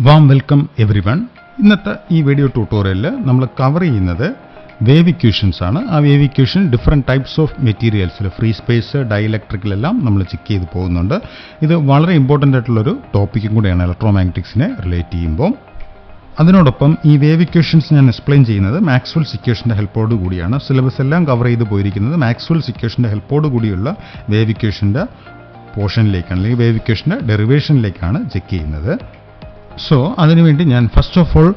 Warm welcome every one. ഇന്നത്തെ ഈ video ട്യൂട്ടോറിയലിൽ നമ്മൾ കവർ ചെയ്യുന്നത് വേവ് ഇക്വേഷൻസ് ആണ്. ആ wave equation different types of മെറ്റീരിയൽസിൽ ഫ്രീ സ്പേസ്, ഡൈഇലക്ട്രിക്കലെല്ലാം നമ്മൾ ചെക്ക് ചെയ്ത് പോകുന്നുണ്ട്. ഇത് വളരെ ഇമ്പോർട്ടൻ്റ് ആയിട്ടുള്ളൊരു ടോപ്പിക്കും കൂടെയാണ് ഇലക്ട്രോമാഗ്നറ്റിക്സിനെ റിലേറ്റ് ചെയ്യുമ്പോൾ. അതിനോടൊപ്പം ഈ വേവ് ഇക്വേഷൻസ് ഞാൻ എക്സ്പ്ലെയിൻ ചെയ്യുന്നത് മാക്സ്വെൽസ് ഇക്വേഷൻ്റെ ഹെൽപ്പോട് കൂടിയാണ്. സിലബസ് എല്ലാം കവർ ചെയ്ത് പോയിരിക്കുന്നത് മാക്സ്വെൽസ് ഇക്വേഷൻ്റെ ഹെൽപ്പോട് കൂടിയുള്ള വേവ് ഇക്വേഷൻ്റെ പോർഷനിലേക്കാണ്, അല്ലെങ്കിൽ വേവ് ഇക്വേഷൻ്റെ ഡെറിവേഷനിലേക്കാണ് ചെക്ക് ചെയ്യുന്നത്. സോ അതിനുവേണ്ടി ഞാൻ ഫസ്റ്റ് ഓഫ് ഓൾ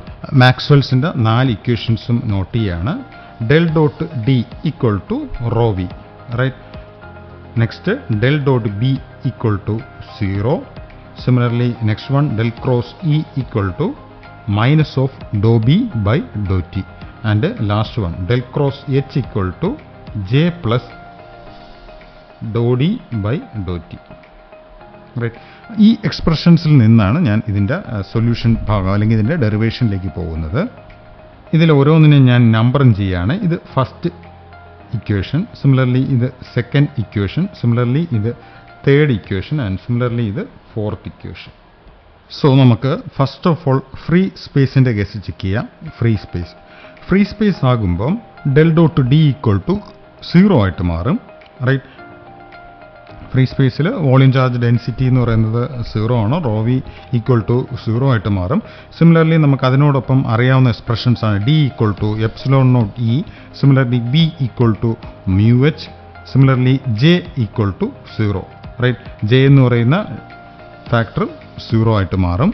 മാക്സ്വെൽസിൻ്റെ 4 ഇക്വേഷൻസും നോട്ട് ചെയ്യാണ്. Del dot D equal to rho V, right. Next del dot B equal to 0. Similarly next one del cross E equal to minus of dou b by dou t, and last one del cross h equal to j plus dou d by dou t, right. ഈ എക്സ്പ്രഷൻസിൽ നിന്നാണ് ഞാൻ ഇതിൻ്റെ solution ഭാഗം അല്ലെങ്കിൽ ഇതിൻ്റെ ഡെറിവേഷനിലേക്ക് പോകുന്നത്. ഇതിൽ ഓരോന്നിനും ഞാൻ നമ്പറിങ് ചെയ്യുകയാണ്. ഇത് ഫസ്റ്റ് ഇക്വേഷൻ, സിമിലർലി ഇത് സെക്കൻഡ് ഇക്വേഷൻ, സിമിലർലി ഇത് തേർഡ് ഇക്വേഷൻ, ആൻഡ് സിമിലർലി ഇത് ഫോർത്ത് ഇക്വേഷൻ. സോ നമുക്ക് ഫസ്റ്റ് ഓഫ് ഓൾ ഫ്രീ സ്പേസിൻ്റെ കേസ് ചെക്ക് ചെയ്യാം. ഫ്രീ സ്പേസ് ആകുമ്പം del dot D equal to 0 ആയിട്ട് മാറും, റൈറ്റ്. ഫ്രീ സ്പേസിൽ വോളിയം ചാർജ് ഡെൻസിറ്റി എന്ന് പറയുന്നത് 0 ആണ്. റോ വി ഈക്വൽ ടു 0 ആയിട്ട് മാറും. സിമിലർലി നമുക്ക് അതിനോടൊപ്പം അറിയാവുന്ന എക്സ്പ്രഷൻസ് ആണ് D equal to epsilon naught E, similarly B equal to mu H, similarly J equal to 0, right. J എന്ന് പറയുന്ന ഫാക്ടർ 0 ആയിട്ട് മാറും.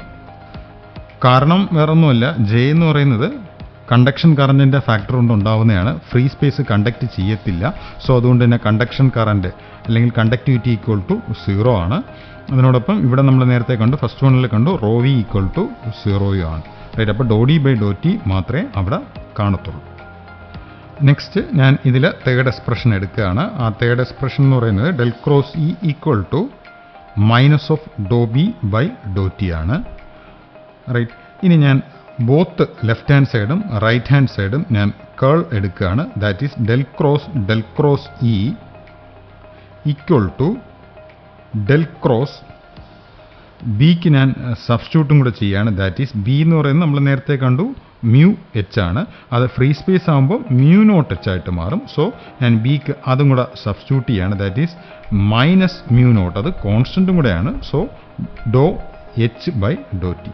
കാരണം വേറൊന്നുമല്ല, ജെ എന്ന് പറയുന്നത് കണ്ടക്ഷൻ കറൻറ്റിൻ്റെ ഫാക്ടർ കൊണ്ട് ഉണ്ടാവുന്നതാണ്. ഫ്രീ സ്പേസ് കണ്ടക്ട് ചെയ്യത്തില്ല. സോ അതുകൊണ്ട് തന്നെ കണ്ടക്ഷൻ കറൻറ്റ് അല്ലെങ്കിൽ കണ്ടക്ടിവിറ്റി ഈക്വൽ ടു 0 ആണ്. അതിനോടൊപ്പം ഇവിടെ നമ്മൾ നേരത്തെ കണ്ടു, ഫസ്റ്റ് വണ്ണിൽ കണ്ടു റോ വി ഈക്വൽ ടു 0 ആണ്, റൈറ്റ്. അപ്പോൾ ഡോ ഡി ബൈ ഡോ ടി മാത്രമേ അവിടെ കാണത്തുള്ളൂ. നെക്സ്റ്റ് ഞാൻ ഇതിൽ തേർഡ് എക്സ്പ്രഷൻ എടുക്കുകയാണ്. ആ തേർഡ് എക്സ്പ്രഷൻ എന്ന് പറയുന്നത് del cross E equal to minus of dou B by Dr T ആണ്, റൈറ്റ്. ഇനി ഞാൻ ബോത്ത് ലെഫ്റ്റ് ഹാൻഡ് സൈഡും റൈറ്റ് ഹാൻഡ് സൈഡും ഞാൻ കേൾ എടുക്കുകയാണ്. That is del cross E equal to del cross ബിക്ക് ഞാൻ സബ്സ്റ്റിറ്റ്യൂട്ടും കൂടെ ചെയ്യുകയാണ്. ദാറ്റ് ഈസ് ബി എന്ന് പറയുന്നത് നമ്മൾ നേരത്തെ കണ്ടു മ്യൂ എച്ച് ആണ്. അത് ഫ്രീ സ്പേസ് ആകുമ്പോൾ മ്യൂ നോട്ട് എച്ച് ആയിട്ട് മാറും. സോ ഞാൻ ബിക്ക് അതും കൂടെ സബ്സ്റ്റിറ്റ്യൂട്ട് ചെയ്യാണ്. That is minus mu naught, അത് കോൺസ്റ്റൻറ്റും കൂടെയാണ്. So dou H by Dr T,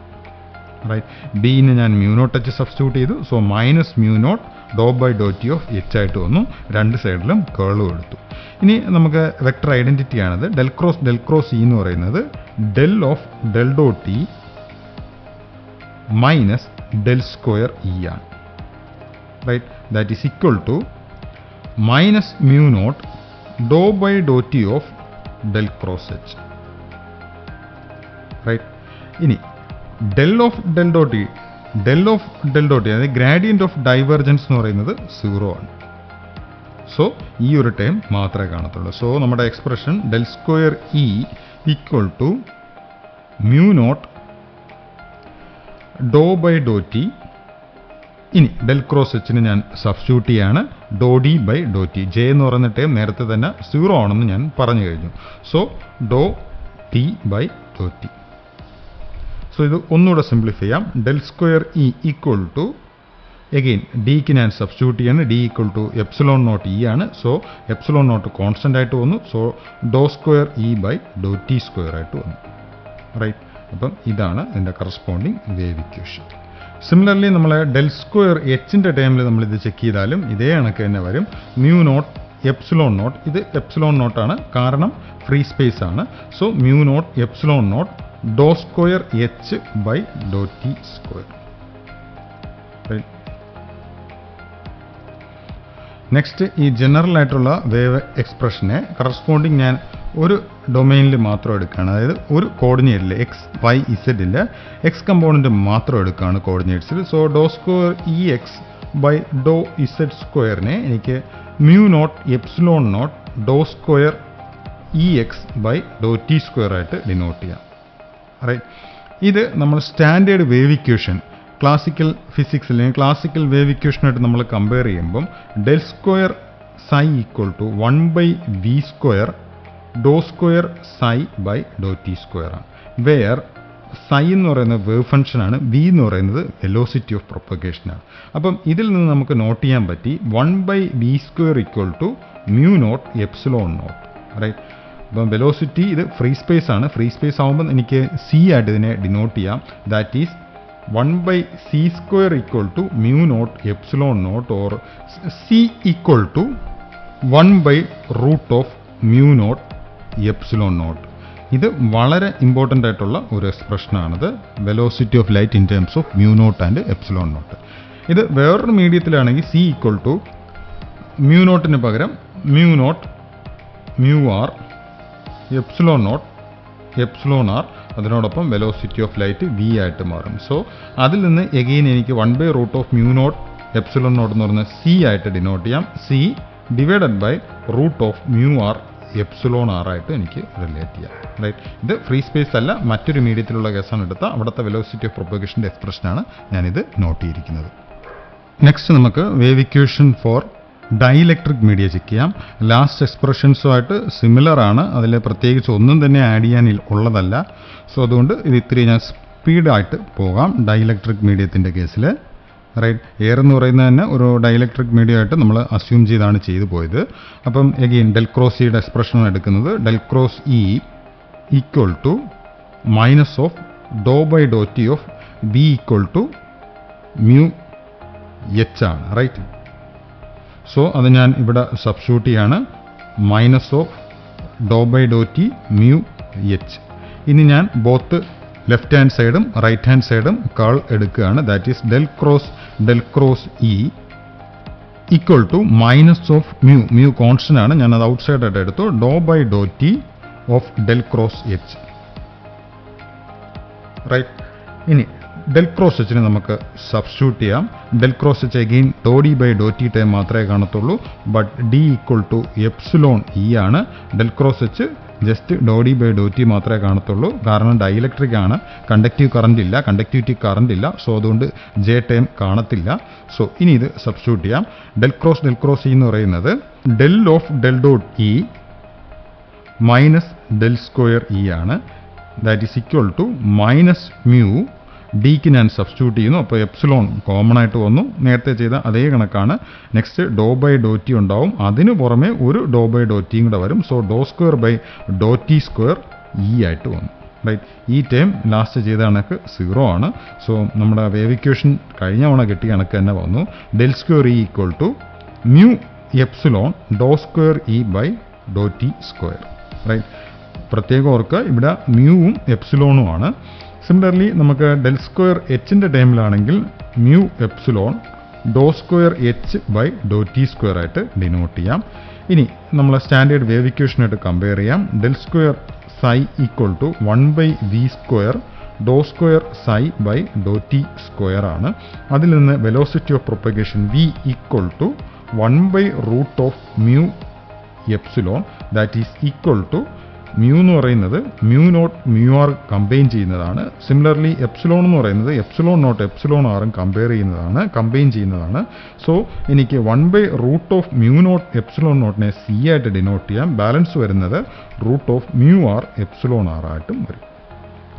right. ബിന് ഞാൻ മ്യൂ നോട്ട് എച്ച് സബ്സ്റ്റിറ്റ്യൂട്ട് ചെയ്തു. So minus mu naught Dr by Dr T of H ആയിട്ട് വന്നു. രണ്ട് സൈഡിലും കേളും എടുത്തു. ഇനി നമുക്ക് വെക്ടർ ഐഡൻറ്റിറ്റി ആണത്. ഡെൽ ക്രോസ് ഇ എന്ന് പറയുന്നത് del of del do T minus del square E ആണ്, right. That is equal to minus mu naught Dr by Dr T of del cross H, right. ഇനി del of del do T അതായത് gradient of divergence എന്ന് പറയുന്നത് 0 ആണ്. So ഈ ഒരു term മാത്രമേ കാണത്തുള്ളൂ. സോ നമ്മുടെ expression del square E equal to mu naught Dr by Dr T. ഇനി ഡെൽ ക്രോസ് എച്ചിന് ഞാൻ സബ്സ്റ്റിറ്റ്യൂട്ട് ചെയ്യാണ്. Doh D by Dr T, J എന്ന് പറയുന്ന ടേം നേരത്തെ തന്നെ 0 ആണെന്ന് ഞാൻ പറഞ്ഞു കഴിഞ്ഞു. So dou T by Dr T. So ഇത് ഒന്നുകൂടെ സിംപ്ലിഫൈ ചെയ്യാം. Del square E equal to again ഡിക്ക് ഞാൻ സബ്സ്റ്റിറ്റ്യൂട്ട് ചെയ്യാണ്. D equal to epsilon naught E ആണ്. സോ എപ്സിലോൺ നോട്ട് കോൺസ്റ്റൻ്റ് ആയിട്ട് വന്നു. So Dr square E by Dr T square ആയിട്ട് വന്നു, റൈറ്റ്. അപ്പം ഇതാണ് ഇതിൻ്റെ കറസ്പോണ്ടിങ് വേവ് ഇക്വേഷൻ. സിമിലർലി നമ്മൾ ഡെൽ സ്ക്വയർ എച്ചിൻ്റെ ടൈമിൽ നമ്മളിത് ചെക്ക് ചെയ്താലും ഇതേ കണക്ക് തന്നെ വരും. മ്യൂ നോട്ട് എപ്സിലോൺ നോട്ട്, ഇത് എപ്സിലോൺ നോട്ടാണ് കാരണം ഫ്രീ സ്പേസ് ആണ്. So mu naught epsilon naught doh square H by Dr T square, right. Next ഈ ജനറൽ ആയിട്ടുള്ള വേവ് എക്സ്പ്രഷനെ കറസ്പോണ്ടിങ് ഞാൻ ഒരു ഡൊമൈനിൽ മാത്രം എടുക്കുകയാണ്. അതായത് ഒരു കോർഡിനേറ്റിൽ എക്സ് വൈ ഇസഡിൽ എക്സ് കമ്പോണൻറ്റ് മാത്രം എടുക്കുകയാണ് കോർഡിനേറ്റ്സിൽ. So Dr square E X by Dr Z സ്ക്വയറിനെ എനിക്ക് mu naught epsilon naught doh square E X by Dr T square ആയിട്ട് ഡിനോട്ട് ചെയ്യാം, റൈറ്റ്. ഇത് നമ്മൾ സ്റ്റാൻഡേർഡ് വേവ് ഇക്വേഷൻ ക്ലാസിക്കൽ ഫിസിക്സിൽ ക്ലാസിക്കൽ വേവ് ഇക്വേഷനായിട്ട് നമ്മൾ കമ്പയർ ചെയ്യുമ്പം del square psi equal to 1 by V square doh square psi by Dr T square ആണ്. Where psi എന്ന് പറയുന്നത് വേവ് ഫംഗ്ഷനാണ്, v എന്ന് പറയുന്നത് വെലോസിറ്റി ഓഫ് പ്രൊപ്പഗേഷനാണ്. അപ്പം ഇതിൽ നിന്ന് നമുക്ക് നോട്ട് ചെയ്യാൻ പറ്റി 1/v² = μ0 ε0, റൈറ്റ്. അപ്പം വെലോസിറ്റി ഇത് ഫ്രീ സ്പേസ് ആണ്. ഫ്രീ സ്പേസ് ആകുമ്പോൾ എനിക്ക് c ആയിട്ട് ഇതിനെ ഡിനോട്ട് ചെയ്യാം. That is 1/c² = μ0 ε0 or c = 1/√of μ0 ε0. ഇത് വളരെ ഇമ്പോർട്ടൻ്റ് ആയിട്ടുള്ള ഒരു എക്സ്പ്രഷനാണിത്, velocity of light in terms of μ0 and ε0. ഇത് വേറൊരു മീഡിയത്തിലാണെങ്കിൽ c = μ0 പകരം μ0 μr ε0 അതിനോടൊപ്പം വെലോസിറ്റി ഓഫ് ലൈറ്റ് v ആയിട്ട് മാറും. സോ അതിൽ നിന്ന് എഗെയിൻ എനിക്ക് 1/√of μ0 ε0 എന്ന് പറയുന്നത് c ആയിട്ട് ഡിനോട്ട് ചെയ്യാം. c /√of μr ε0 ആയിട്ട് എനിക്ക് റിലേറ്റ് ചെയ്യാം, റൈറ്റ്. ഇത് ഫ്രീ സ്പേസ് അല്ല, മറ്റൊരു മീഡിയത്തിലുള്ള കേസാണ് എടുത്ത അവിടുത്തെ വെലോസിറ്റി ഓഫ് പ്രൊപ്പഗേഷൻ്റെ എക്സ്പ്രഷനാണ് ഞാനിത് നോട്ട് ചെയ്തിരിക്കുന്നത്. നെക്സ്റ്റ് നമുക്ക് wave equation for dielectric media check ചെയ്യാം. ലാസ്റ്റ് എക്സ്പ്രഷൻസുമായിട്ട് സിമിലർ ആണ്, അതിൽ പ്രത്യേകിച്ച് ഒന്നും തന്നെ ആഡ് ചെയ്യാൻ ഉള്ളതല്ല. സോ അതുകൊണ്ട് ഇത് ഇത്തിരി ഞാൻ സ്പീഡായിട്ട് പോകാം. ഡൈഇലക്ട്രിക് മീഡിയത്തിൻ്റെ കേസിൽ, റൈറ്റ്, എയർ എന്ന് പറയുന്നത് തന്നെ ഒരു ഡൈഇലക്ട്രിക് മീഡിയ ആയിട്ട് നമ്മൾ അസ്യൂം ചെയ്താണ് ചെയ്തു പോയത്. അപ്പം എഗെയിൻ ഡെൽ ക്രോസ് ഇയുടെ എക്സ്പ്രഷനാണ് എടുക്കുന്നത്. Del cross E = -∂/∂t of B = μh ആണ്, റൈറ്റ്. സോ അത് ഞാൻ ഇവിടെ സബ്സ്റ്റിറ്റ്യൂട്ട് ചെയ്യാണ്, -∂/∂t μh. ഇനി ഞാൻ ബോത്ത് ലെഫ്റ്റ് ഹാൻഡ് സൈഡും റൈറ്റ് ഹാൻഡ് സൈഡും കേൾ എടുക്കുകയാണ്. That is del cross E = μ constant ആണ്, ഞാനത് ഔട്ട് സൈഡായിട്ട് എടുത്തു, ∂/∂t of del cross H, right. ഇനി ഡെൽ ക്രോസ് എച്ചിനെ നമുക്ക് സബ്സ്റ്റിറ്റ്യൂട്ട് ചെയ്യാം. Del cross H again ∂d/∂t time മാത്രമേ കാണത്തുള്ളൂ, ബട്ട് d = ε ആണ്. Del cross H just ∂d/∂t മാത്രമേ കാണത്തുള്ളൂ, കാരണം ഡൈഇലക്ട്രിക് ആണ്, കണ്ടക്ടിവിറ്റി കറണ്ട് ഇല്ല. സോ അതുകൊണ്ട് j ടൈം കാണത്തില്ല. സോ ഇനി ഇത് സബ്സ്റ്റിറ്റ്യൂട്ട് ചെയ്യാം. ഡെൽ ക്രോസ് ഇ എന്ന് പറയുന്നത് del(del.e) -del² ആണ്. That is equal to -μ. ഡിക്ക് ഞാൻ സബ്സ്റ്റിറ്റ്യൂട്ട് ചെയ്യുന്നു, അപ്പോൾ എപ്സിലോൺ കോമൺ ആയിട്ട് വന്നു, നേരത്തെ ചെയ്ത അതേ കണക്കാണ്. നെക്സ്റ്റ് ∂/∂t ഉണ്ടാവും, അതിന് പുറമെ ഒരു ∂/∂t കൂടെ വരും. സോ ∂²/∂t² e ആയിട്ട് വന്നു, റൈറ്റ്. ഈ ടേം ലാസ്റ്റ് ചെയ്ത കണക്ക് 0 ആണ്. സോ നമ്മുടെ വേവ് ഇക്വേഷൻ കഴിഞ്ഞ തവണ കിട്ടിയ കണക്ക് തന്നെ വന്നു. del²e = μ epsilon ∂²e/∂t², right. പ്രത്യേകം ഓർക്കുക, ഇവിടെ മ്യൂവും എപ്സിലോണും ആണ്. സിമിലർലി നമുക്ക് del²h ടൈമിലാണെങ്കിൽ μ എപ്സിലോൺ ∂²h/∂t² ആയിട്ട് ഡിനോട്ട് ചെയ്യാം. ഇനി നമ്മൾ സ്റ്റാൻഡേർഡ് വേവ് ഇക്വേഷനായിട്ട് കമ്പയർ ചെയ്യാം. del² psi = 1/v² ∂²psi/∂t² ആണ്. അതിൽ നിന്ന് velocity of propagation v = 1/√of μ epsilon, that is equal to μ എന്ന് പറയുന്നത് μ0 μr കമ്പൈൻ ചെയ്യുന്നതാണ്. സിമിലർലി എപ്സിലോൺ എന്ന് പറയുന്നത് ε0 ε r കമ്പൈൻ ചെയ്യുന്നതാണ്. സോ എനിക്ക് 1/√of μ0 ε0 c ആയിട്ട് ഡിനോട്ട് ചെയ്യാം. ബാലൻസ് വരുന്നത് √of μr ε0 ആയിട്ടും വരും,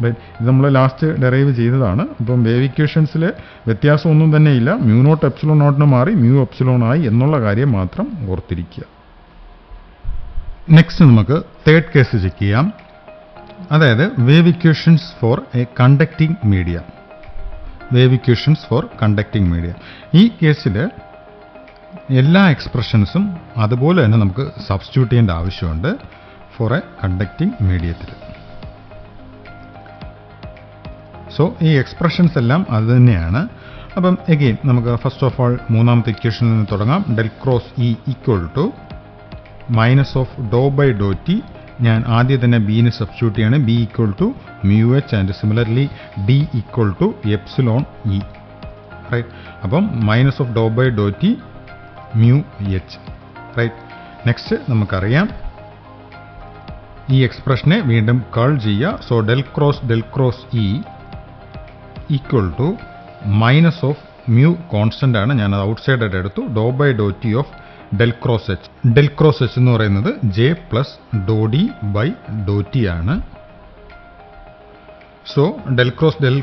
റൈറ്റ്. ഇത് നമ്മൾ ലാസ്റ്റ് ഡെറൈവ് ചെയ്തതാണ്. അപ്പം വേവ് ഇക്വേഷൻസിൽ വ്യത്യാസമൊന്നും തന്നെ ഇല്ല, μ0 ε0 മാറി μ ε ആയി എന്നുള്ള കാര്യം മാത്രം ഓർത്തിരിക്കുക. നെക്സ്റ്റ് നമുക്ക് തേർഡ് കേസ് ചെക്ക് ചെയ്യാം, അതായത് wave equations four A conducting media. ഈ കേസിൽ എല്ലാ എക്സ്പ്രഷൻസും അതുപോലെ തന്നെ നമുക്ക് സബ്സ്റ്റിറ്റ്യൂട്ട് ചെയ്യേണ്ട ആവശ്യമുണ്ട് ഫോർ എ കണ്ടക്റ്റിംഗ് മീഡിയത്തിൽ. സോ ഈ എക്സ്പ്രഷൻസ് എല്ലാം അത് തന്നെയാണ്. അപ്പം എഗെയിൻ നമുക്ക് ഫസ്റ്റ് ഓഫ് ഓൾ മൂന്നാമത്തെ ഇക്വേഷനിൽ നിന്ന് തുടങ്ങാം. Del cross E = -∂/∂t. ഞാൻ ആദ്യം തന്നെ ബിന് സബ്സ്റ്റിറ്റ്യൂട്ട് ചെയ്യാണ്. b = μh and similarly d = ε e, right. അപ്പം -∂/∂t μh, റൈറ്റ്. നെക്സ്റ്റ് നമുക്കറിയാം ഈ എക്സ്പ്രഷനെ വീണ്ടും കേൾ ചെയ്യുക. So del cross E = -μ constant ആണ്, ഞാനത് ഔട്ട് സൈഡായിട്ട് എടുത്തു, ∂/∂t of del cross H. Del cross H എന്ന് പറയുന്നത് j + ∂d/∂t ആണ്. സോ ഡെൽ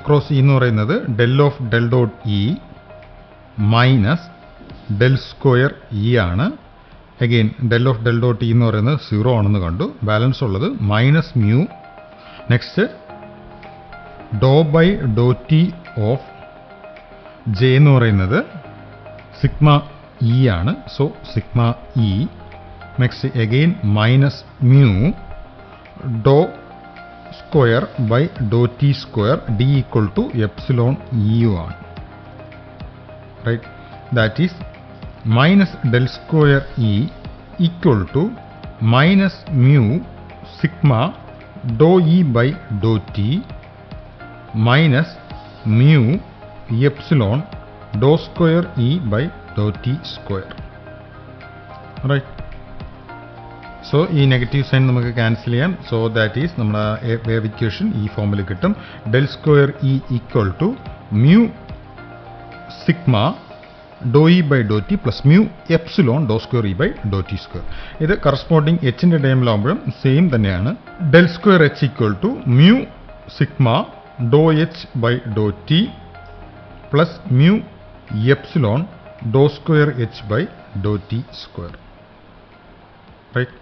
ക്രോസ് ഇ എന്ന് പറയുന്നത് del of del dot E minus del square E ആണ്. Again del of del dot E എന്ന് പറയുന്നത് 0 ആണെന്ന് കണ്ടു. ബാലൻസ് ഉള്ളത് minus mu. Next doh by Dr T of J എന്ന് പറയുന്നത് സിഗ്മ ഇ ആണ്. So sigma E. Next again minus mu doh square by Dr T square D equal to epsilon E യു ആണ്. Right, that is minus del square E equal to minus mu sigma dou E by Dr T minus mu epsilon Dr square E by Dr T square. Right, so ഈ negative sign നമുക്ക് cancel ചെയ്യാം. So that is നമ്മുടെ wave equation ഈ ഫോമിൽ കിട്ടും. Del square E equal to mu sigma dou E by Dr T plus mu epsilon Dr square E by Dr T square. ഇത് corresponding എച്ചിൻ്റെ ടൈമിലാകുമ്പോഴും same തന്നെയാണ്. Del square H equal to mu sigma Dr H by Dr T plus mu epsilon Dr square H by Dr T square. Right,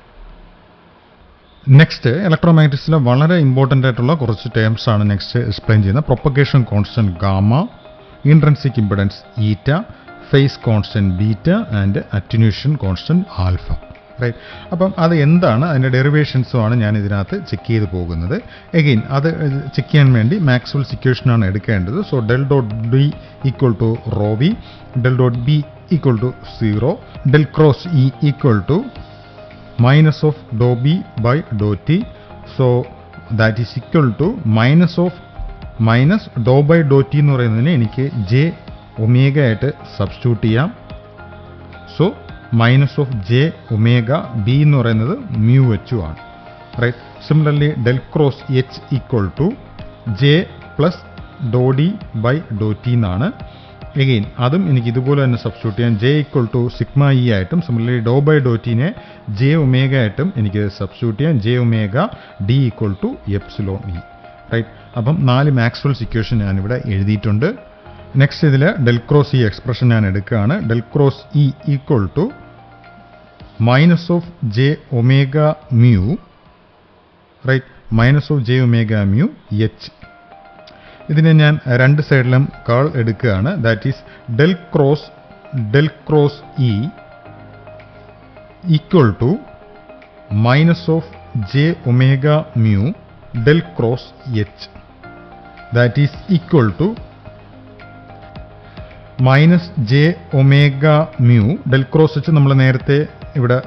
next ഇലക്ട്രോമാഗ്നറ്റിക്സിലെ വളരെ important ആയിട്ടുള്ള കുറച്ച് terms ആണ് next explain ചെയ്യുന്നത്. Propagation constant gamma, intrinsic impedance eta, phase constant beta and attenuation constant alpha. Right, അപ്പം അത് എന്താണ്, അതിൻ്റെ ഡെറിവേഷൻസുമാണ് ഞാൻ ഇതിനകത്ത് ചെക്ക് ചെയ്ത് പോകുന്നത്. എഗെയിൻ അത് ചെക്ക് ചെയ്യാൻ വേണ്ടി മാക്സ്വെൽസ് ഇക്വേഷനാണ് എടുക്കേണ്ടത്. So del dot D equal to rho V, del dot B equal to 0, del cross E equal to minus of dou b by dou t. So that is equal to minus dou by dou t എന്ന് പറയുന്നതിനെ എനിക്ക് j omega ആയിട്ട് substitute ചെയ്യാം. So minus of J omega B എന്ന് പറയുന്നത് mu H ആണ്. Right, similarly del cross H equal to J plus doh D by Dr T എന്നാണ്. Again അതും എനിക്ക് ഇതുപോലെ തന്നെ സബ്സ്റ്റിറ്റ്യൂട്ട് ചെയ്യാം. J equal to sigma E ആയിട്ടും സിമിലർലി ഡോ ബൈ ഡോ ടീനെ ജെ ഒമേഗ ആയിട്ടും എനിക്ക് സബ്സ്റ്റിറ്റ്യൂട്ട് ചെയ്യാം. J omega D equal to epsilon E. Right, അപ്പം 4 മാക്സ്വെൽസ് ഇക്വേഷൻ ഞാനിവിടെ എഴുതിയിട്ടുണ്ട്. നെക്സ്റ്റ് ഇതിൽ ഡെൽ ക്രോസ് ഇ എക്സ്പ്രഷൻ ഞാൻ എടുക്കുകയാണ്. Del cross E equal to minus of J omega mu. Right, minus of J omega mu H. ഇതിനെ ഞാൻ രണ്ട് സൈഡിലും കേൾ എടുക്കുകയാണ്. That is del cross E equal to minus of J omega mu del cross H. That is equal to minus J omega mu del cross H നമ്മൾ നേരത്തെ ഇവിടെ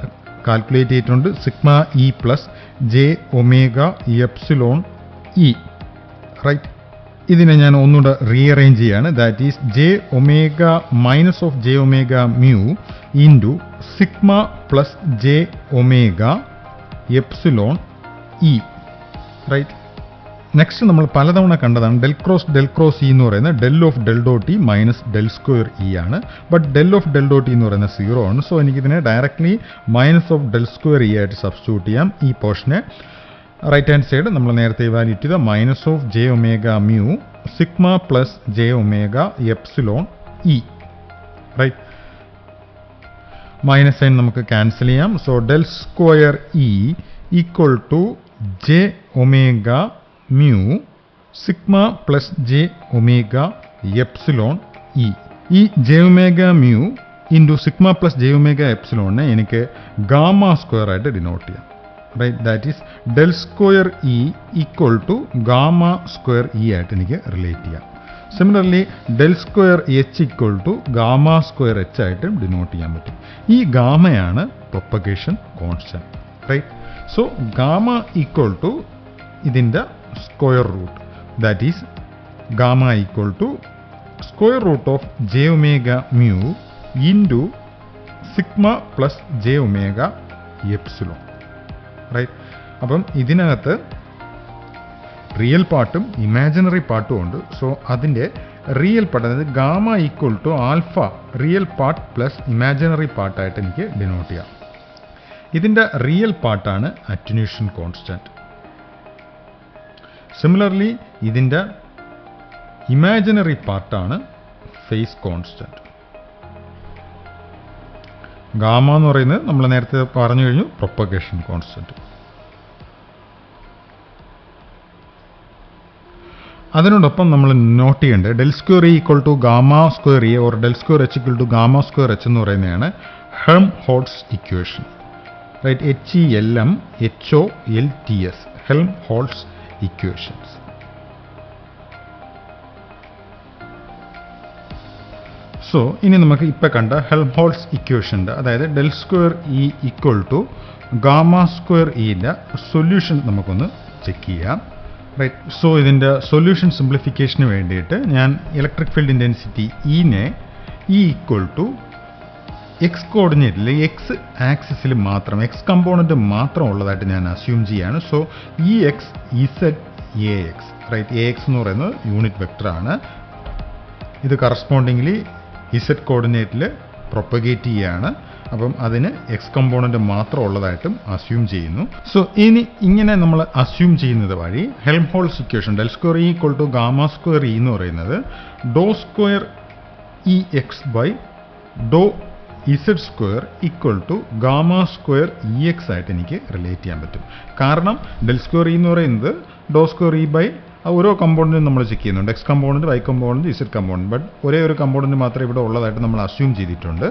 calculate ചെയ്തിട്ടുണ്ട്. Sigma E plus J omega epsilon E. Right, ഇതിനെ ഞാൻ ഒന്നുകൂടെ rearrange ചെയ്യാണ്. That is J omega minus of J omega mu into sigma plus J omega epsilon E. Right, next നമ്മൾ പലതവണ കണ്ടതാണ് ഡെൽ ക്രോസ് ഇ എന്ന് പറയുന്നത് del of del dot E minus del square E ആണ്. But del of del dot E എന്ന് പറയുന്നത് 0 ആണ്. So എനിക്കിതിനെ directly minus of del square E ആയിട്ട് സബ്സ്റ്റിറ്റ്യൂട്ട് ചെയ്യാം. ഈ പോർഷനെ റൈറ്റ് ഹാൻഡ് സൈഡ് നമ്മൾ നേരത്തെ ഇവാലുവേറ്റ് ചെയ്ത minus of J omega mu sigma plus J omega epsilon E. Right, minus sign നമുക്ക് ക്യാൻസൽ ചെയ്യാം. So del square E equal to J omega mu sigma plus J omega epsilon E. ഈ J omega mu into sigma plus J omega എപ്സിലോണിനെ എനിക്ക് gamma square ആയിട്ട് denote ചെയ്യാം. Right, that is del square E equal to gamma square E ആയിട്ട് എനിക്ക് relate ചെയ്യാം. Similarly del square H equal to gamma square H ആയിട്ടും denote ചെയ്യാൻ പറ്റും. ഈ ഗാമയാണ് propagation constant. Right, so gamma equal to ഇതിൻ്റെ square root. That is gamma equal to square root of J omega mu into sigma plus J omega epsilon. Right, അപ്പം ഇതിനകത്ത് real പാർട്ടും imaginary പാർട്ടും ഉണ്ട്. സോ അതിൻ്റെ റിയൽ പാർട്ട് അതായത് gamma equal to alpha real part plus imaginary പാർട്ടായിട്ട് എനിക്ക് denote ചെയ്യാം. ഇതിൻ്റെ റിയൽ പാർട്ടാണ് അറ്റന്യൂഷൻ കോൺസ്റ്റന്റ്. സിമിലർലി ഇതിൻ്റെ ഇമാജിനറി പാർട്ടാണ് ഫേസ് കോൺസ്റ്റന്റ്. ഗാമ എന്ന് പറയുന്നത് നമ്മൾ നേരത്തെ പറഞ്ഞു കഴിഞ്ഞു പ്രൊപ്പഗേഷൻ കോൺസ്റ്റന്റ്. അതിനോടൊപ്പം നമ്മൾ നോട്ട് ചെയ്യേണ്ടത് del square E equal to gamma square E or del square H equal to gamma square H എന്ന് പറയുന്നതാണ് Helmholtz equation. Right, HELMHOLTS Helmholtz equations. So ഇനി നമുക്ക് ഇപ്പം കണ്ട ഹെൽംഹോൾട്ട്സ് ഇക്വേഷൻ്റെ, അതായത് del square E equal to gamma square ഇൻ്റെ സൊല്യൂഷൻ നമുക്കൊന്ന് ചെക്ക് ചെയ്യാം. റൈറ്റ്, സോ ഇതിൻ്റെ സൊല്യൂഷൻ സിംപ്ലിഫിക്കേഷന് വേണ്ടിയിട്ട് ഞാൻ ഇലക്ട്രിക് ഫീൽഡ് ഇൻറ്റൻസിറ്റി ഇനെ ഇ ഈക്വൽ ടു എക്സ് കോർഡിനേറ്റിൽ എക്സ് ആക്സിസിൽ മാത്രം എക്സ് കമ്പോണൻറ്റ് മാത്രം ഉള്ളതായിട്ട് ഞാൻ അസ്യൂം ചെയ്യാണ്. So E X Z A X. Right, A X എന്ന് പറയുന്നത് യൂണിറ്റ് വെക്ടറാണ്. ഇത് കറസ്പോണ്ടിംഗ്ലി ഇസെഡ് കോർഡിനേറ്റിൽ പ്രൊപ്പഗേറ്റ് ചെയ്യുകയാണ്. അപ്പം അതിന് എക്സ് കമ്പോണൻറ്റ് മാത്രം ഉള്ളതായിട്ടും അസ്യൂം ചെയ്യുന്നു. സോ ഇനി ഇങ്ങനെ നമ്മൾ അസ്യൂം ചെയ്യുന്നത് വഴി Helmholtz equation del square E equal to gamma square E എന്ന് പറയുന്നത് doh square E X by doh Z square equal to gamma square E X ആയിട്ട് എനിക്ക് റിലേറ്റ് ചെയ്യാൻ പറ്റും. കാരണം ഡെൽ സ്ക്വയർ ഇ എന്ന് പറയുന്നത് ഡോ സ്ക്വയർ ഇ ബൈ ഓരോ കമ്പോണൻറ്റും നമ്മൾ ചെക്ക് ചെയ്യുന്നുണ്ട്. X component, Y component, Z component. But ഒരേ ഒരു കമ്പോണൻറ്റ് മാത്രമേ ഇവിടെ ഉള്ളതായിട്ട് നമ്മൾ അസ്യൂം ചെയ്തിട്ടുണ്ട്.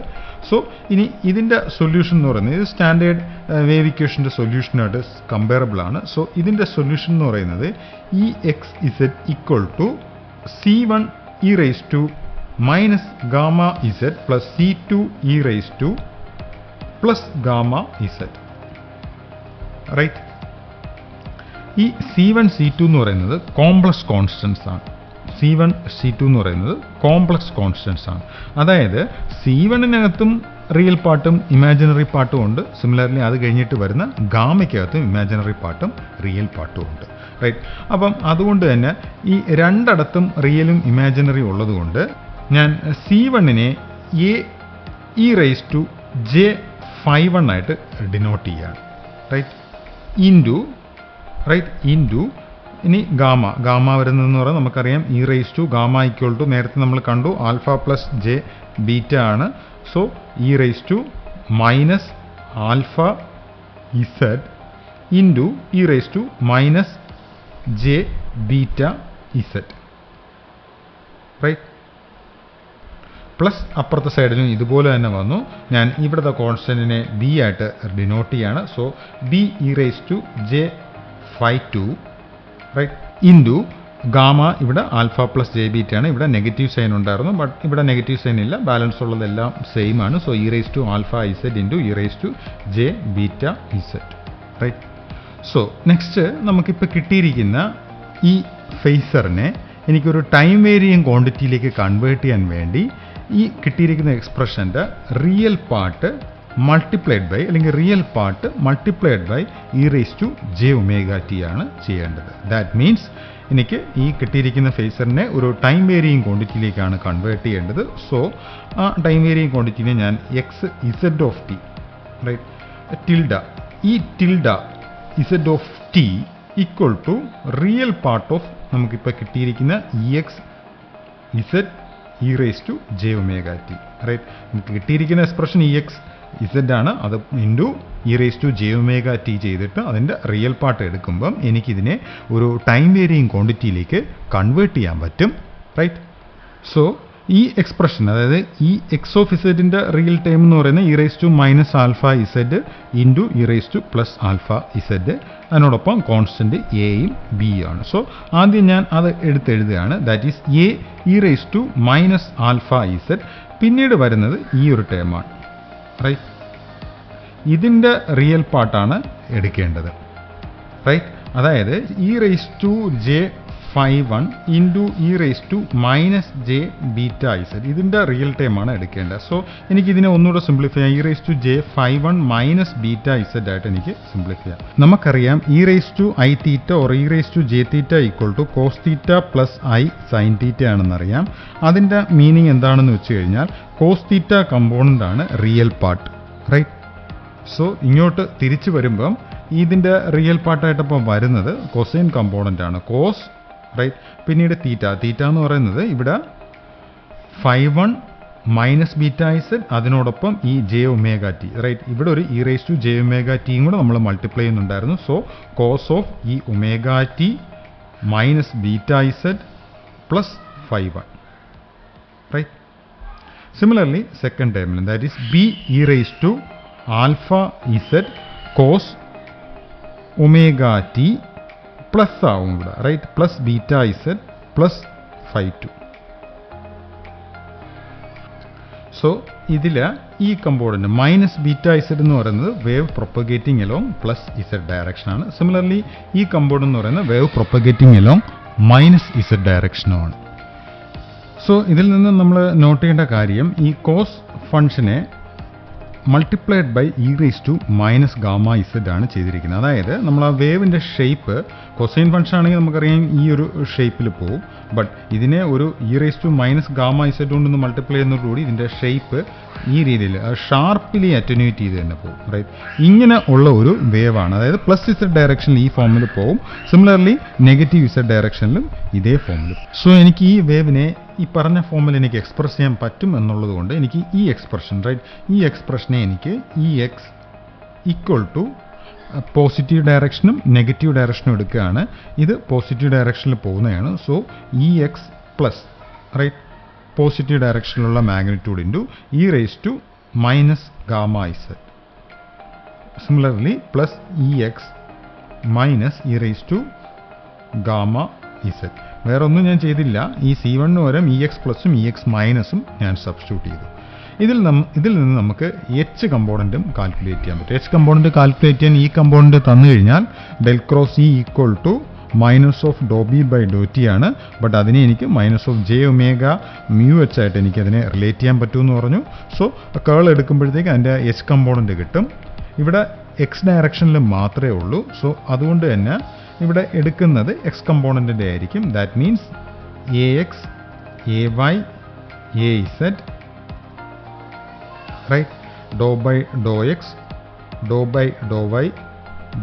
സോ ഇനി ഇതിൻ്റെ സൊല്യൂഷൻ എന്ന് പറയുന്നത് ഇത് സ്റ്റാൻഡേർഡ് വേവ് ഇക്വേഷൻ്റെ സൊല്യൂഷനായിട്ട് കമ്പയറബിൾ ആണ്. സോ ഇതിൻ്റെ സൊല്യൂഷൻ എന്ന് പറയുന്നത് E X Z equal to C1 E raise to minus gamma Z plus C2 E raise to plus gamma Z. Right, ഈ C1 C2 എന്ന് പറയുന്നത് കോംപ്ലക്സ് കോൺസ്റ്റൻസ് ആണ്. C1 C2 എന്ന് പറയുന്നത് കോംപ്ലക്സ് കോൺസ്റ്റൻസ് ആണ്. അതായത് C1-നകത്തും റിയൽ പാർട്ടും ഇമാജിനറി പാർട്ടും ഉണ്ട്. സിമിലർലി അത് കഴിഞ്ഞിട്ട് വരുന്ന ഗാമയ്ക്കകത്തും ഇമാജിനറി പാർട്ടും റിയൽ പാർട്ടും ഉണ്ട്. റൈറ്റ്, അപ്പം അതുകൊണ്ട് തന്നെ ഈ രണ്ടിടത്തും റിയലും ഇമാജിനറി ഉള്ളതുകൊണ്ട് ഞാൻ C1-നെ A E raise to J51 ആയിട്ട് ഡിനോട്ട് ചെയ്യാണ്. റൈറ്റ്, ഇൻറ്റു ഇനി ഗാമ വരുന്നതെന്ന് പറഞ്ഞാൽ നമുക്കറിയാം E raise to gamma equal to നേരത്തെ നമ്മൾ കണ്ടു ആൽഫ പ്ലസ് ജെ ബീറ്റ ആണ്. So E raise to minus alpha Z into E raise to minus J beta Z. Right, plus അപ്പുറത്തെ സൈഡിലും ഇതുപോലെ തന്നെ വന്നു. ഞാൻ ഇവിടുത്തെ കോൺസ്റ്റൻറ്റിനെ ബി ആയിട്ട് ഡിനോട്ട് ചെയ്യാണ്. So B E raise to J52 right into gamma. ഇവിടെ ആൽഫ പ്ലസ് ജെ ബീറ്റ ആണ്. ഇവിടെ നെഗറ്റീവ് സൈൻ ഉണ്ടായിരുന്നു, ബട്ട് ഇവിടെ നെഗറ്റീവ് സൈൻ ഇല്ല. ബാലൻസ് ഉള്ളതെല്ലാം സെയിം ആണ്. So E raise to alpha Z into E raise to J beta Z. Right, so next നമുക്കിപ്പോൾ കിട്ടിയിരിക്കുന്ന ഈ ഫേസറിനെ എനിക്കൊരു ടൈം വേരിയിങ് ക്വാണ്ടിറ്റിയിലേക്ക് കൺവേർട്ട് ചെയ്യാൻ വേണ്ടി ഈ കിട്ടിയിരിക്കുന്ന എക്സ്പ്രഷൻ്റെ റിയൽ പാർട്ട് മൾട്ടിപ്ലൈഡ് ബൈ അല്ലെങ്കിൽ real part multiplied by E raise to J omega T ആണ് ചെയ്യേണ്ടത്. ദാറ്റ് മീൻസ് എനിക്ക് ഈ കിട്ടിയിരിക്കുന്ന ഫേസറിനെ ഒരു ടൈം വേരിയിങ് ക്വാണ്ടിറ്റിയിലേക്കാണ് കൺവേർട്ട് ചെയ്യേണ്ടത്. സോ ആ ടൈം വേരിയിങ് ക്വാണ്ടിറ്റിനെ ഞാൻ X Z of T right tilde E tilde Z of T equal to real part of നമുക്കിപ്പോൾ കിട്ടിയിരിക്കുന്ന E X Z E raise to J omega T. Right, നമുക്ക് കിട്ടിയിരിക്കുന്ന expression E X Z ആണ്. അത് into E raise to J omega T ചെയ്തിട്ട് അതിൻ്റെ real part എടുക്കുമ്പം എനിക്കിതിനെ ഒരു ടൈം വേരിയിങ് ക്വാണ്ടിറ്റിയിലേക്ക് കൺവേർട്ട് ചെയ്യാൻ പറ്റും. റൈറ്റ്, സോ ഈ എക്സ്പ്രഷൻ അതായത് ഈ എക്സ് ഓഫ് ഇസെഡിൻ്റെ റിയൽ ടൈം എന്ന് പറയുന്നത് E raise to minus alpha Z into E raise to plus alpha Z. അതിനോടൊപ്പം കോൺസ്റ്റൻറ്റ് എയും ബിയും ആണ്. സോ ആദ്യം ഞാൻ അത് എടുത്തെഴുതുകയാണ്. That is A E raise to minus alpha Z. പിന്നീട് വരുന്നത് ഈ ഒരു ടേമാണ്. റൈറ്റ്, ഇതിൻ്റെ റിയൽ പാർട്ടാണ് എടുക്കേണ്ടത്. റൈറ്റ്, അതായത് E raise to J51 into E raise to minus J beta Z ഇതിൻ്റെ റിയൽ ടൈമാണ് എടുക്കേണ്ടത്. സോ എനിക്കിതിനെ ഒന്നുകൂടെ സിംപ്ലിഫൈ ചെയ്യാം. E raise to J51 minus beta Z ആയിട്ട് എനിക്ക് സിംപ്ലിഫൈ ചെയ്യാം. നമുക്കറിയാം E raise to I theta or E raise to J theta equal to cos theta plus I sine theta ആണെന്നറിയാം. അതിൻ്റെ മീനിങ് എന്താണെന്ന് വെച്ച് കഴിഞ്ഞാൽ കോസ് തീറ്റ കമ്പോണൻ്റ് ആണ് റിയൽ പാർട്ട്. റൈറ്റ്, സോ ഇങ്ങോട്ട് തിരിച്ചു വരുമ്പം ഇതിൻ്റെ റിയൽ പാർട്ടായിട്ടപ്പോൾ വരുന്നത് കൊസൈൻ കമ്പോണൻ്റ് ആണ്, കോസ്, റൈറ്റ്. പിന്നീട് തീറ്റ എന്ന് പറയുന്നത് ഇവിടെ φ1 മൈനസ് ബീറ്റ ഇസഡ്, അതിനോടൊപ്പം ഈ ജെ ഒമേഗ ടി, റൈറ്റ്. ഇവിടെ ഒരു E raise to J omega ടിയും കൂടെ നമ്മൾ മൾട്ടിപ്ലൈ ചെയ്യുന്നുണ്ടായിരുന്നു. സോ കോസ് ഓഫ് ഈ omega T minus beta Z plus φ1, right. Similarly second ടേമിൽ that is B E raise to alpha Z cos omega T plus ആവും ഇവിടെ, right, plus beta Z plus φ2. So ഇതിൽ ഈ component minus beta Z എന്ന് പറയുന്നത് wave propagating along plus Z ഡയറക്ഷനാണ്. Similarly ഈ component എന്ന് പറയുന്നത് wave propagating along minus Z ഡയറക്ഷനുമാണ്. സോ ഇതിൽ നിന്ന് നമ്മൾ നോട്ട് ചെയ്യേണ്ട കാര്യം, ഈ കോസ് ഫംഗ്ഷനെ multiplied by E raise to minus gamma Z ആണ് ചെയ്തിരിക്കുന്നത്. അതായത് നമ്മൾ ആ വേവിൻ്റെ ഷേപ്പ് കൊസൈൻ ഫംഗ്ഷൻ ആണെങ്കിൽ നമുക്കറിയാം ഈ ഒരു ഷേപ്പിൽ പോകും. ബട്ട് ഇതിനെ ഒരു E raise to minus gamma Z കൊണ്ടൊന്ന് മൾട്ടിപ്ലൈ ചെയ്യുന്നതോടുകൂടി ഇതിൻ്റെ ഷേപ്പ് ഈ രീതിയിൽ ഷാർപ്പിലി അറ്റന്യൂറ്റ് ചെയ്ത് തന്നെ പോകും, റൈറ്റ്. ഇങ്ങനെ ഉള്ള ഒരു വേവാണ്. അതായത് പ്ലസ് ഇസഡ് ഡയറക്ഷനിൽ ഈ ഫോമിൽ പോകും, സിമിലർലി നെഗറ്റീവ് ഇസഡ് ഡയറക്ഷനിലും ഇതേ ഫോമിൽ. സോ എനിക്ക് ഈ വേവിനെ ഈ പറഞ്ഞ ഫോമിൽ എനിക്ക് എക്സ്പ്രസ് ചെയ്യാൻ പറ്റും എന്നുള്ളത് കൊണ്ട് എനിക്ക് ഈ എക്സ്പ്രഷൻ, റൈറ്റ്, ഈ എക്സ്പ്രഷനെ എനിക്ക് E X equal to positive ഡയറക്ഷനും നെഗറ്റീവ് ഡയറക്ഷനും എടുക്കുകയാണ്. ഇത് പോസിറ്റീവ് ഡയറക്ഷനിൽ പോകുന്നതാണ്. So E X plus, right, positive ഡയറക്ഷനിലുള്ള magnitude into E raise to minus gamma Z. Similarly plus E X minus E raise to gamma Z. വേറെ ഒന്നും ഞാൻ ചെയ്തില്ല. ഈ C1 പകരം ഇ എക്സ് പ്ലസും ഇ എക്സ് മൈനസും ഞാൻ സബ്സ്റ്റിറ്റ്യൂട്ട് ചെയ്തു. ഇതിൽ നിന്ന് നമുക്ക് എച്ച് കമ്പോണൻറ്റും കാൽക്കുലേറ്റ് ചെയ്യാൻ പറ്റും. എച്ച് കമ്പോണൻറ്റ് കാൽക്കുലേറ്റ് ചെയ്യാൻ ഈ കമ്പോണൻറ്റ് തന്നു കഴിഞ്ഞാൽ del cross E equal to minus of dou B by Dr T ആണ്. ബട്ട് അതിനെ എനിക്ക് minus of J omega mu H ആയിട്ട് എനിക്ക് അതിനെ റിലേറ്റ് ചെയ്യാൻ പറ്റുമെന്ന് പറഞ്ഞു. സോ കേൾ എടുക്കുമ്പോഴത്തേക്ക് അതിൻ്റെ എച്ച് കമ്പോണൻറ്റ് കിട്ടും. ഇവിടെ എക്സ് ഡയറക്ഷനിൽ മാത്രമേ ഉള്ളൂ. സോ അതുകൊണ്ട് തന്നെ ഇവിടെ എടുക്കുന്നത് എക്സ് കമ്പോണൻറ്റിൻ്റെ ആയിരിക്കും. That means A X A Y A Z, right, Dr by dou X dou by Dr Y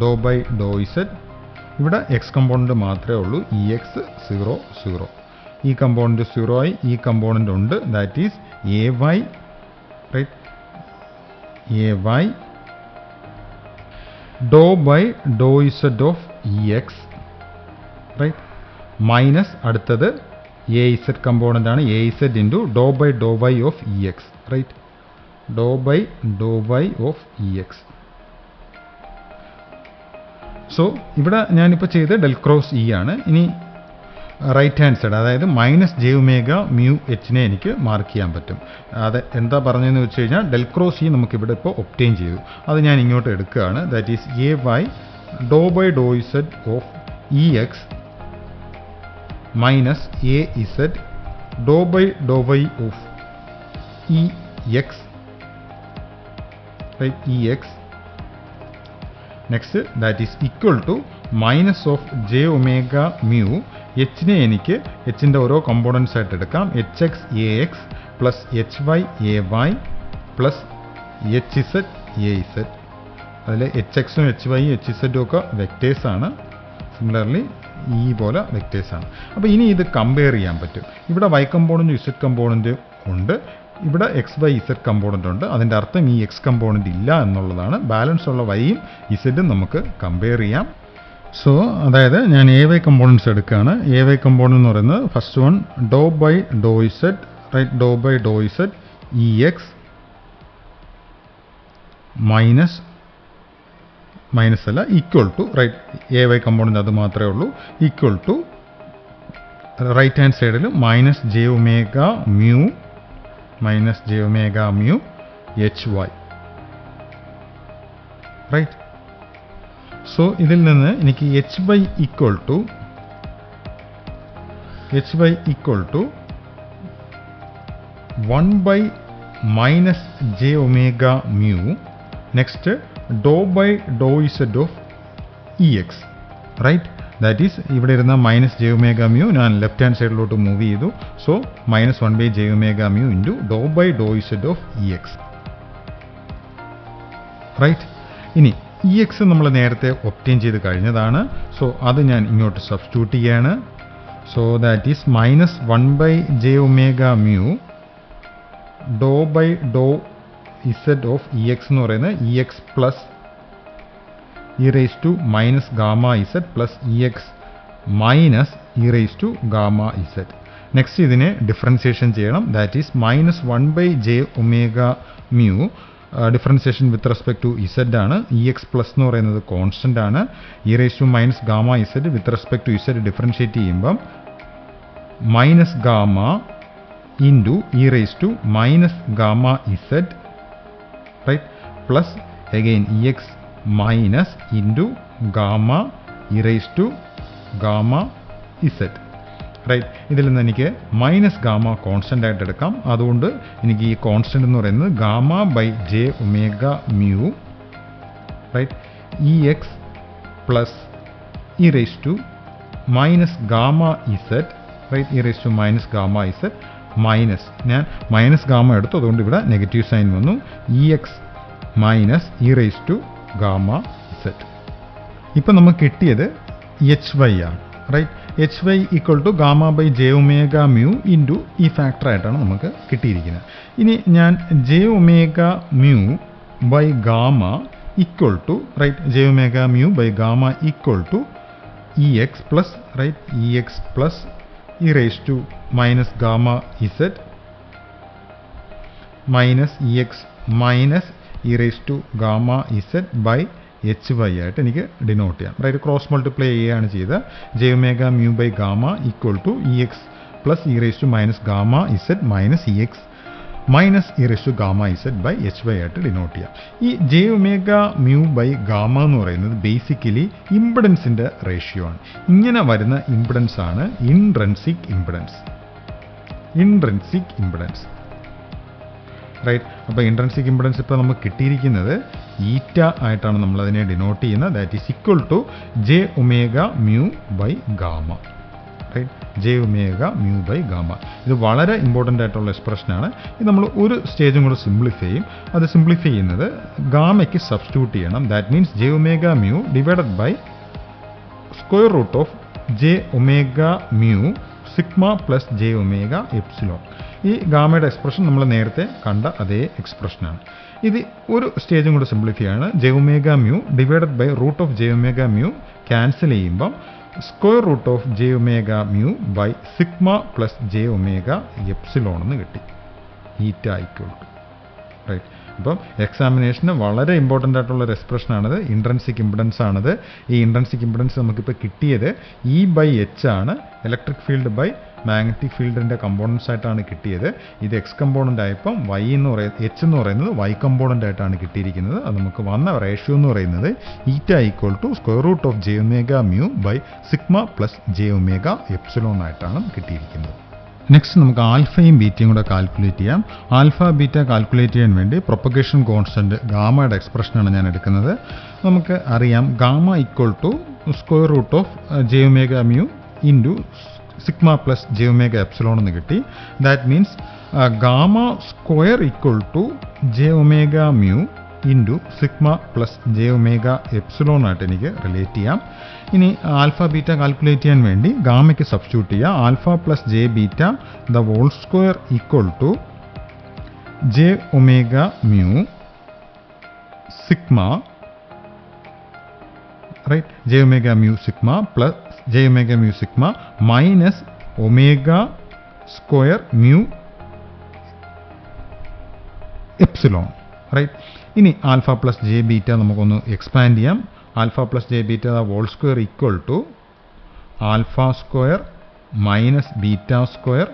Dr by Dr Z. ഇവിടെ എക്സ് കമ്പോണൻറ്റ് മാത്രമേ ഉള്ളൂ. ഇ എക്സ് 0 0, ഈ കമ്പോണൻറ്റ് 0 ആയി, ഈ കമ്പോണൻറ്റ് ഉണ്ട്. That is A Y, right, A Y Dr by Dr Z of E X, right, minus അടുത്തത് A Z component ആണ്, A Z into dou by Dr Y of E X, right, Dr by Dr Y of E X. So ഇവിടെ ഞാനിപ്പോൾ ചെയ്ത് del cross E ആണ്. ഇനി right hand side, അതായത് minus J omega mu എച്ചിനെ എനിക്ക് mark ചെയ്യാൻ പറ്റും. അത് എന്താ പറഞ്ഞതെന്ന് വെച്ച് കഴിഞ്ഞാൽ ഡെൽ ക്രോസ് ഇ നമുക്കിവിടെ ഇപ്പോൾ ഒപ്റ്റെയിൻ ചെയ്തു. അത് ഞാൻ ഇങ്ങോട്ട് എടുക്കുകയാണ്. That is A Y Dr by Dr Z of E X minus A Z doh by Dr Y of E X, right, E X. Next that is equal to minus of J omega mu എച്ചിനെ എനിക്ക് എച്ചിൻ്റെ ഓരോ components ആയിട്ട് എടുക്കാം. H X A X plus H Y A Y plus H Z A Z. അതിൽ H എക്സും H വൈയും H ഇസഡും ഒക്കെ വെക്റ്റേഴ്സാണ്. സിമിലർലി ഈ പോലെ വെക്റ്റേഴ്സാണ്. അപ്പോൾ ഇനി ഇത് കമ്പയർ ചെയ്യാൻ പറ്റും. ഇവിടെ വൈ കമ്പോണൻറ്റും ഇസഡ് കമ്പോണൻറ്റ് ഉണ്ട്, ഇവിടെ എക്സ് വൈ ഇസഡ് കമ്പോണൻ്റ് ഉണ്ട്. അതിൻ്റെ അർത്ഥം ഈ എക്സ് കമ്പോണൻ്റ് ഇല്ല എന്നുള്ളതാണ്. ബാലൻസ് ഉള്ള വൈയും ഇസഡും നമുക്ക് കമ്പയർ ചെയ്യാം. സോ അതായത് ഞാൻ എ വൈ കമ്പോണൻസ് എടുക്കുകയാണ്. എ വൈ കമ്പോണൻ്റ് എന്ന് പറയുന്നത് first one do by Dr Z, right, Dr by Dr Z E X minus അല്ല equal to, right, A Y component അത് മാത്രമേ ഉള്ളൂ, ഈക്വൽ ടു റൈറ്റ് ഹാൻഡ് സൈഡിൽ minus J omega mu H Y, right. So ഇതിൽ നിന്ന് എനിക്ക് H Y equal to 1 by minus j omega mu, next dou by dou z of ex, right? That is, ഇവിടെ ഇരുന്ന minus J omega mu ഞാൻ left hand സൈഡിലോട്ട് move ചെയ്തു. So minus 1 by j omega mu into dou by Dr Z of E X, right. ഇനി E X നമ്മൾ നേരത്തെ obtain ചെയ്ത് കഴിഞ്ഞതാണ്. സോ അത് ഞാൻ ഇങ്ങോട്ട് സബ്സ്റ്റിറ്റ്യൂട്ട് ചെയ്യാണ്. So that is -1/j⍵μ dou z of E X എന്ന് പറയുന്നത് E X plus e raised to minus gamma z plus ex minus e raised to gamma z. Next ഇതിനെ ഡിഫറൻസിയേഷൻ ചെയ്യണം. That is -1/j⍵μ differentiation with respect to Z ആണ്. E X plus എന്ന് പറയുന്നത് constant ആണ്. E raise to minus gamma Z with respect to Z differentiate ചെയ്യുമ്പം minus gamma into E raise to minus gamma Z right plus again E X minus into gamma E raise to gamma Z right. ഇതിൽ നിന്ന് എനിക്ക് minus gamma constant ആയിട്ട് എടുക്കാം. അതുകൊണ്ട് എനിക്ക് ഈ constant എന്ന് പറയുന്നത് γ/j⍵μ right E X plus E raise to minus gamma Z right E raise to minus gamma Z minus ഞാൻ മൈനസ് ഗാമ എടുത്തു, അതുകൊണ്ട് ഇവിടെ നെഗറ്റീവ് സൈൻ വന്നു. E X minus E raise to gamma Z. ഇപ്പം നമുക്ക് കിട്ടിയത് H Y ആണ് right. H Y equal to γ/j⍵μ into ഈ ഫാക്ടറായിട്ടാണ് നമുക്ക് കിട്ടിയിരിക്കുന്നത്. ഇനി ഞാൻ j⍵μ/γ equal to right j⍵μ/γ equal to E X plus right E X plus E raise to minus gamma Z minus E X minus E raise to gamma Z by H Y ആയിട്ട് എനിക്ക് denote ചെയ്യാം right. Cross multiply ചെയ്യുകയാണ് ചെയ്ത് j⍵μ/γ equal to E X plus E raise to minus gamma Z minus E X minus E raise to gamma Z by H Y ആയിട്ട് denote ചെയ്യാം. ഈ j⍵μ/γ എന്ന് പറയുന്നത് ബേസിക്കലി ഇംപിഡൻസിൻ്റെ റേഷ്യോ ആണ്. ഇങ്ങനെ വരുന്ന ഇംപിഡൻസ് ആണ് ഇൻട്രിൻസിക് ഇംപിഡൻസ് റൈറ്റ്. അപ്പോൾ ഇൻട്രിൻസിക് ഇംപിഡൻസ് ഇപ്പോൾ നമുക്ക് കിട്ടിയിരിക്കുന്നത് ഈറ്റ ആയിട്ടാണ് നമ്മളതിനെ ഡിനോട്ട് ചെയ്യുന്നത്. That is equal to j⍵μ/γ right j⍵μ/γ. ഇത് വളരെ ഇമ്പോർട്ടൻ്റ് ആയിട്ടുള്ള എക്സ്പ്രഷനാണ്. ഇത് നമ്മൾ ഒരു സ്റ്റേജും കൂടെ സിംപ്ലിഫൈ ചെയ്യും. അത് സിംപ്ലിഫൈ ചെയ്യുന്നത് ഗാമയ്ക്ക് സബ്സ്റ്റിറ്റ്യൂട്ട് ചെയ്യണം. That means j⍵μ divided by square root of j⍵μ sigma plus j⍵ε. ഈ ഗാമയുടെ എക്സ്പ്രഷൻ നമ്മൾ നേരത്തെ കണ്ട അതേ എക്സ്പ്രഷനാണ്. ഇത് ഒരു സ്റ്റേജും കൂടെ സിംപ്ലിഫൈ ആണ്. j⍵μ divided by root of j⍵μ cancel ചെയ്യുമ്പം square root of j⍵μ by sigma plus j⍵ε എന്ന് കിട്ടി. ഈറ്റ ഈക്വൽ ടു റൈറ്റ്. അപ്പം എക്സാമിനേഷന് വളരെ ഇമ്പോർട്ടൻ്റ് ആയിട്ടുള്ളൊരു എക്സ്പ്രഷനാണിത്. ഇൻട്രിൻസിക് ഇംപിഡൻസ് ആണിത്. ഈ ഇൻട്രിൻസിക് ഇംപിഡൻസ് നമുക്കിപ്പോൾ കിട്ടിയത് E/H ആണ്. ഇലക്ട്രിക് ഫീൽഡ് ബൈ മാഗ്നറ്റിക് ഫീൽഡിൻ്റെ കമ്പോണൻസ് ആയിട്ടാണ് കിട്ടിയത്. ഇത് എക്സ് കമ്പോണൻ്റ് ആയപ്പം എച്ച് എന്ന് പറയുന്നത് വൈ കമ്പോണൻ്റ് ആയിട്ടാണ് കിട്ടിയിരിക്കുന്നത്. അത് നമുക്ക് വന്ന റേഷ്യോ എന്ന് പറയുന്നത് eta equal to square root of j⍵μ by sigma plus j⍵ε ആയിട്ടാണ് കിട്ടിയിരിക്കുന്നത്. നെക്സ്റ്റ് നമുക്ക് ആൽഫയും ബീറ്റയും കൂടെ കാൽക്കുലേറ്റ് ചെയ്യാം. ആൽഫ ബീറ്റ കാൽക്കുലേറ്റ് ചെയ്യാൻ വേണ്ടി പ്രൊപ്പഗേഷൻ കോൺസ്റ്റൻറ്റ് ഗാമയുടെ എക്സ്പ്രഷനാണ് ഞാൻ എടുക്കുന്നത്. നമുക്ക് അറിയാം gamma equal to square root of j⍵μ into sigma plus j⍵ε എന്ന് കിട്ടി. That means gamma square equal to j⍵μ into sigma plus j⍵ε ആയിട്ട് എനിക്ക് റിലേറ്റ് ചെയ്യാം. ഇനി ആൽഫ ബീറ്റ കാൽക്കുലേറ്റ് ചെയ്യാൻ വേണ്ടി ഗാമയ്ക്ക് സബ്സ്റ്റിറ്റ്യൂട്ട് ചെയ്യുക. Alpha plus J beta the whole square equal to j⍵μ sigma right j⍵μ sigma plus j⍵μ sigma minus omega square mu epsilon right. ഇനി alpha plus J beta നമുക്കൊന്ന് expand ചെയ്യാം. Alpha plus J beta whole square equal to alpha square minus beta square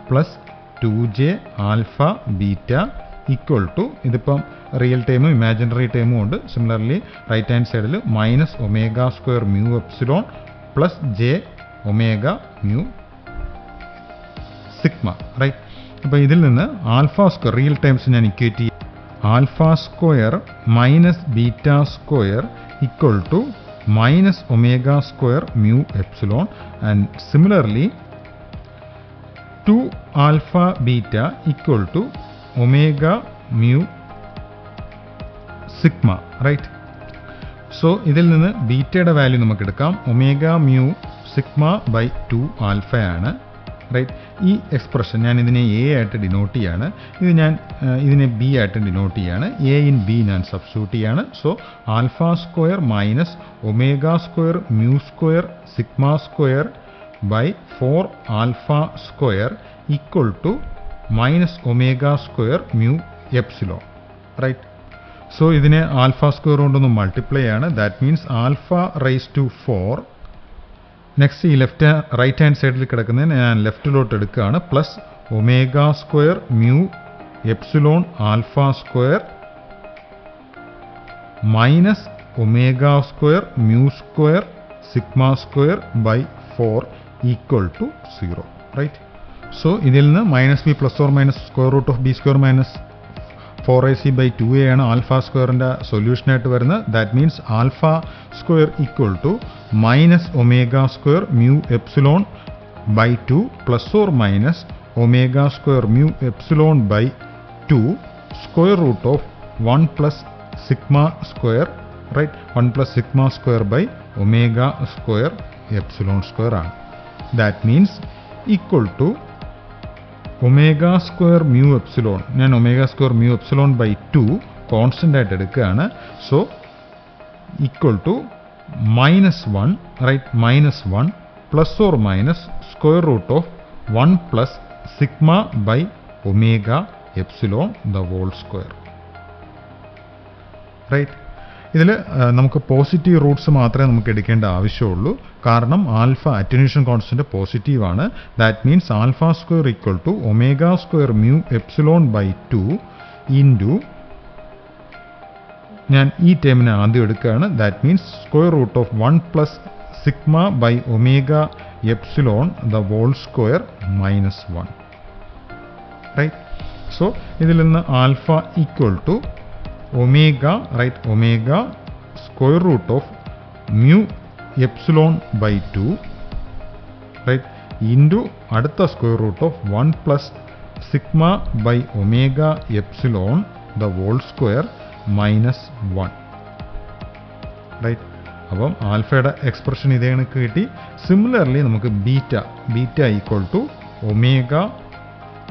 plus 2j alpha beta equal to ഇതിപ്പം real ടൈമും imaginary ടൈമും ഉണ്ട്. Similarly right hand സൈഡിൽ minus omega square mu epsilon plus j⍵μ sigma right. അപ്പോൾ ഇതിൽ നിന്ന് alpha square real terms ഞാൻ equate ചെയ്യും. Alpha square minus beta square equal to minus omega square mu epsilon and similarly 2 alpha beta equal to omega mu sigma right. So ഇതിൽ നിന്ന് ബീറ്റയുടെ value നമുക്ക് എടുക്കാം. Omega mu sigma by 2 alpha ആണ്. Right, ഈ expression ഞാൻ ഇതിനെ A ആയിട്ട് ഡിനോട്ട് ചെയ്യാണ്, ഇതിനെ ബി ആയിട്ട് ഡിനോട്ട് ചെയ്യാണ്. എ ഇൻ ബി ഞാൻ സബ്സ്റ്റിറ്റ്യൂട്ട് ചെയ്യാണ്. So alpha square minus omega square mu square sigma square by 4 alpha square equal to minus omega square mu epsilon. Right, so ഇതിനെ ആൽഫ സ്ക്വയർ കൊണ്ടൊന്ന് multiply ആണ്. That means alpha raise to 4. Next ഈ right hand സൈഡിൽ കിടക്കുന്നതിന് ഞാൻ ലെഫ്റ്റിലോട്ട് എടുക്കുകയാണ്. Plus omega square mu epsilon alpha square minus omega square mu square sigma square by 4 equal to 0. Right, so ഇതിൽ നിന്ന് minus B plus or minus square root of B square minus 4ac by 2a ആണ് alpha സ്ക്വയറിൻ്റെ സൊല്യൂഷനായിട്ട് വരുന്നത്. That means alpha square equal to minus omega square mu epsilon by 2 plus or minus omega square mu epsilon by 2 square root of 1 plus sigma square. Right, 1 plus sigma square by omega square epsilon square ആണ്. That means equal to omega square mu epsilon, ഞാൻ omega square mu epsilon by 2 constant ആയിട്ട് എടുക്കുകയാണ്. So equal to -1. Right, -1 plus or minus square root of 1 plus sigma by omega epsilon the whole square. Right, ഇതിൽ നമുക്ക് positive roots മാത്രമേ നമുക്ക് എടുക്കേണ്ട ആവശ്യമുള്ളൂ. കാരണം ആൽഫ അറ്റന്യൂഷൻ കോൺസ്റ്റന്റ് പോസിറ്റീവാണ്. That means alpha square equal to omega square mu epsilon by 2 into, ഞാൻ ഈ ടേമിനെ ആദ്യം എടുക്കുകയാണ്. That means square root of 1 plus sigma by omega epsilon the whole square -1. Right, so ഇതിൽ നിന്ന് alpha equal to omega, right, omega square root of mu epsilon by 2, right, into അടുത്ത square root of 1 plus sigma by omega epsilon the whole square -1. Right, അപ്പം ആൽഫയുടെ expression ഇതേ കണക്ക് കിട്ടി. Similarly നമുക്ക് beta equal to omega,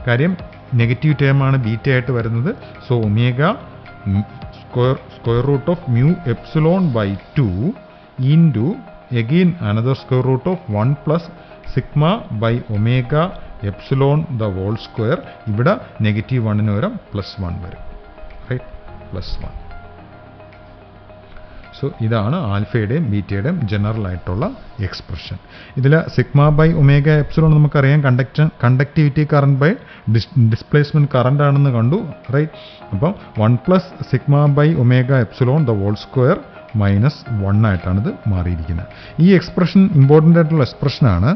കാര്യം negative ടേമാണ് beta ആയിട്ട് വരുന്നത്. So omega square root of mu epsilon by 2 into again another square root of 1 plus sigma by omega epsilon the whole square. ഇവിടെ -1 വരും +1 വരും. റൈറ്റ്, +1. സോ ഇതാണ് ആൽഫയുടെയും ബീറ്റയുടെയും ജനറൽ ആയിട്ടുള്ള എക്സ്പ്രഷൻ. ഇതിൽ സിഗ്മ ബൈ ഒമേഗ എപ്സിലോൺ നമുക്കറിയാം conductivity current by displacement current ആണെന്ന് കണ്ടു. റൈറ്റ്, അപ്പം 1 plus sigma by omega epsilon the whole square -1 ആയിട്ടാണിത് മാറിയിരിക്കുന്നത്. ഈ എക്സ്പ്രഷൻ ഇമ്പോർട്ടൻ്റ് ആയിട്ടുള്ള എക്സ്പ്രഷനാണ്.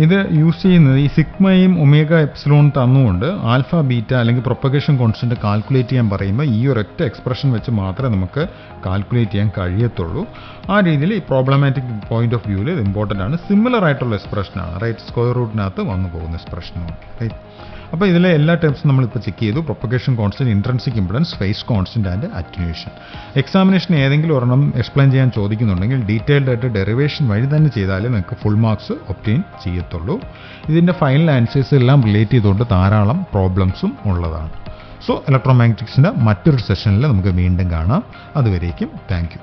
ഇത് യൂസ് ചെയ്യുന്നത് ഈ സിഗ്മയും ഒമേഗ എപ്സിലോൺ തന്നുകൊണ്ട് ആൽഫ ബീറ്റ അല്ലെങ്കിൽ പ്രൊപ്പഗേഷൻ കോൺസ്റ്റന്റ് കാൽക്കുലേറ്റ് ചെയ്യാൻ പറയുമ്പോൾ ഈ ഒരൊറ്റ എക്സ്പ്രഷൻ വെച്ച് മാത്രമേ നമുക്ക് കാൽക്കുലേറ്റ് ചെയ്യാൻ കഴിയത്തുള്ളൂ. ആ രീതിയിൽ ഈ പ്രോബ്ലമാറ്റിക് പോയിന്റ് ഓഫ് വ്യൂവിൽ ഇത് ഇമ്പോർട്ടൻ്റ് ആണ്. സിമിലർ ആയിട്ടുള്ള എക്സ്പ്രഷനാണ്. റൈറ്റ്, സ്ക്വയർ റൂട്ടിനകത്ത് വന്നു പോകുന്ന എക്സ്പ്രഷനാണ്. റൈറ്റ്, അപ്പോൾ ഇതിലെ എല്ലാ ടേംസും നമ്മളിപ്പോൾ ചെക്ക് ചെയ്തു. Propagation constant, intrinsic impedance, phase constant and attenuation. Examination ഏതെങ്കിലും ഒരെണ്ണം എക്സ്പ്ലെയിൻ ചെയ്യാൻ ചോദിക്കുന്നുണ്ടെങ്കിൽ ഡീറ്റെയിൽഡ് ആയിട്ട് ഡെറിവേഷൻ വഴി തന്നെ ചെയ്താലേ നിങ്ങൾക്ക് ഫുൾ മാർക്സ് ഒബ്റ്റെയിൻ ചെയ്യത്തുള്ളൂ. ഇതിൻ്റെ ഫൈനൽ ആൻസേഴ്സ് എല്ലാം റിലേറ്റ് ചെയ്തുകൊണ്ട് ധാരാളം പ്രോബ്ലംസും ഉള്ളതാണ്. സോ ഇലക്ട്രോമാഗ്നറ്റിക്സിൻ്റെ മറ്റൊരു സെഷനിൽ നമുക്ക് വീണ്ടും കാണാം. അതുവരേക്കും താങ്ക് യു.